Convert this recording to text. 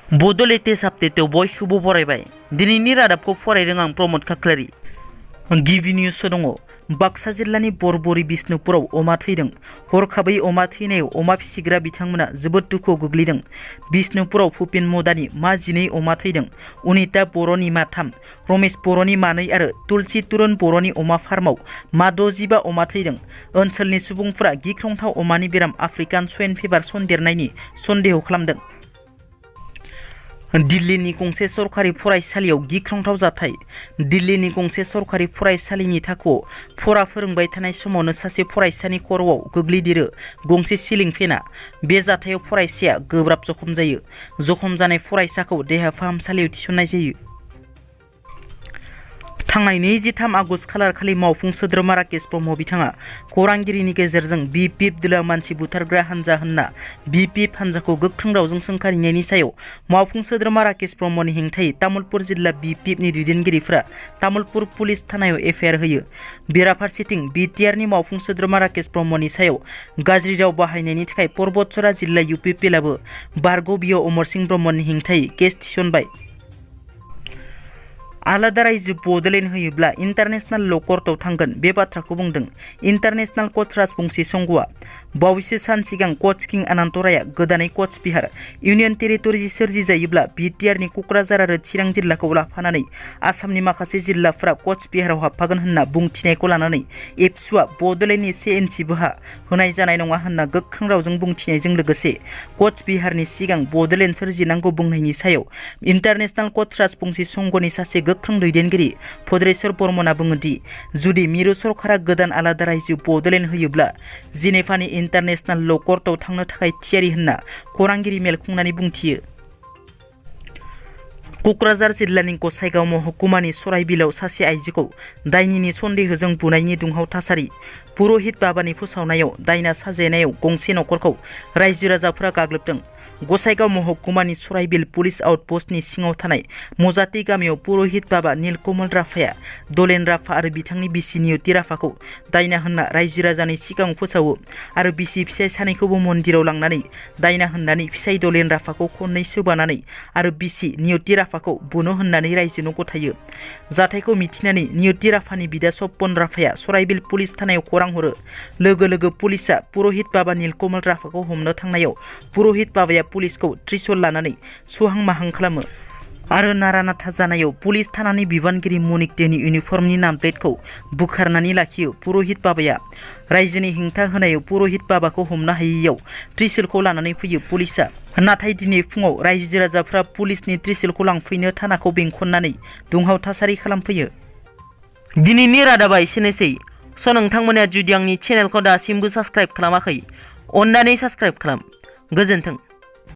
Bodo latest आपडेटआव बयखौबो बरायबाय। दिनैनि रादाबखौ फरायदों आं प्रमद खाख्लारि। गिबि निउस दङ। बाक्सा जिल्लानि बरबरि बिष्णुपुराव अमा थैदों। हरखाबै अमा थैनायाव अमा फिसिग्रा बिथांमोना जोबोद दुखुआव गोग्लैदों। बिष्णुपुराव भुपेन मदानि मा 12 अमा थैदों। अनिता बर'नि मा 3, रमेश बर'नि मा 2 आरो तुलसी तुरुन बर'नि अमा फार्माव मा 65 अमा थैदों। ओनसोलनि सुबुंफोरा गिख्रंथाव अमानि बेराम आफ्रिकान स्वाइन फिभार सन्देरनायनि सन्देह खालामदों। दिल्लीनि गंसे सरकारि फरायसालियाव गिख्रंथाव जाथाय। दिल्लीनि गंसे सरकारि फरायसालिनि थाखोआव फरा फोरोंबाय थानाय समावनो सासे फरायसानि खर'आव गोग्लैदेरो गंसे सिलिं फेनआ। बे जाथायाव फरायसाया गोब्राब जखम जायो। जखम जानाय फरायसाखौ देहा फाहामसालियाव थिसननाय जायो। थांनाय 23 आगस्ट खालार खालि मावफुं सोद्रोमा राकेश ब्रह्म बिथाङा खौरांगिरिनि गेजेरजों BPF दोलोआ मानसि बुथारग्रा हानजा होनना BPF हानजाखौ गोख्रों रावजों सोंखारिनायनि सायाव मावफुं सोद्रोमा राकेश ब्रह्मनि हेंथायै तामुलपुर जिल्ला BPFनि दैदेनगिरिफोरा तामुलपुर पुलिस थानायाव FIR होयो। बेराफारसेथिं BTR नि मावफुं सोद्रोमा राकेश ब्रह्मनि सायाव गाज्रि राव बाहायनायनि थाखाय परबतसरा जिल्ला UPPL आबो बारग'बियो अमर सिंह ब्रह्मनि हेंथायै केस थिसनबाय। आलादा रायजो बड'लेण्ड होयोब्ला इन्टारनेशनेल ल' कर्टआव थांगोन बे बाथ्राखौ बुंदों इन्टारनेशनेल कच राजबंशी संघआ। बावैसो सान सिगां कच किं अनन्त रायआ गोदानै कच बिहार इउनियन टेरिटरि सोरजिजायोब्ला BTR नि क'क्राझार आरो चिरां जिल्लाखौ लाफानानै आसामनि माखासे जिल्लाफोरा कच बिहाराव हाबफागोन होनना बुंथिनायखौ लानानै एबसुआ बड'लेण्डनि 1 इन्सिबो हा होनाय जानाय नङा होनना गोख्रों रावजों बुंथिनायजों लोगोसे कच बिहारनि सिगां बड'लेण्ड सोरजिनांगौ बुंनायनि सायाव इन्टारनेशनेल कच राजबंशी संघनि सासे गोख्रों दैदेनगिरि भद्रेश्वर बर्मनआ बुङो दि जुदि मिरु सरकारा गोदान आलादा रायजो बड'लेण्ड होयोब्ला जिनेभानि इन्टारनेशनेल ल' कर्टआव थांनो थाखाय थियारि होनना खौरांगिरि मेल खुंनानै बुंथियो। क'क्राझार जिल्लानि गसाइगाव महकुमानि सराइबिलाव सासे आइजोखौ दायनिनि सन्देहजों बुनायनि दुंहाव थासारि। पुर'हित बाबानि फोसावनायाव दायना साजायनायाव गंसे नखरखौ रायजो राजाफोरा गाग्लोबदों। गसाइगाव महकुमानि सराइबिल पुलिस आउटपस्टनि सिङाव थानाय मजाति गामियाव पुर'हित बाबा नीलकमल राफाया दलेन राफा आरो बिथांनि बिसि नियुति राफाखौ दायना होनना रायजो राजानि सिगाङाव फोसावो आरो बिसि फिसाय सानैखौबो मन्दिराव लांनानै दायना होननानै फिसाय दलेन राफाखौ खननै सोबानानै आरो बिसि नियुति राफाखौ बुनो होननानै रायजोनो गथायो। जाथायखौ मिथिनानै नियुति राफानि बिदा सप्पन राफाया सराइबिल पुलिस थानायाव खौरां हरो। लोगो लोगो पुलिसआ पुर'हित बाबा नीलकमल राफाखौ हमनो थांनायाव पुर'हित बाबाया पुलिसखौ त्रिशूल लानानै सुहां माहां खालामो आरो नारा-नाथा जानायाव पुलिस थानानि बिबानगिरि मनिक देनि इउनिफर्मनि नामप्लेटखौ बुखारनानै लाखियो। पुर'हित बाबाया रायजोनि हेंथा होनायाव पुर'हित बाबाखौ हमनो हायैयाव त्रिशूलखौ लानानै फैयो पुलिसआ। नाथाय दिनै फुङाव रायजो राजाफ्रा पुलिसनि त्रिशूलखौ लांफैनो थानाखौ बेंखननानै दुंहाव थासारि खालामफैयो। दिनैनि रादाबा एसेनोसै। नोंथांमोना जुदि आंनि चेनेलखौ दासिमबो साबस्क्राइब खालामाखै अन्नानै साबस्क्राइब खालाम। गोजोन्थों।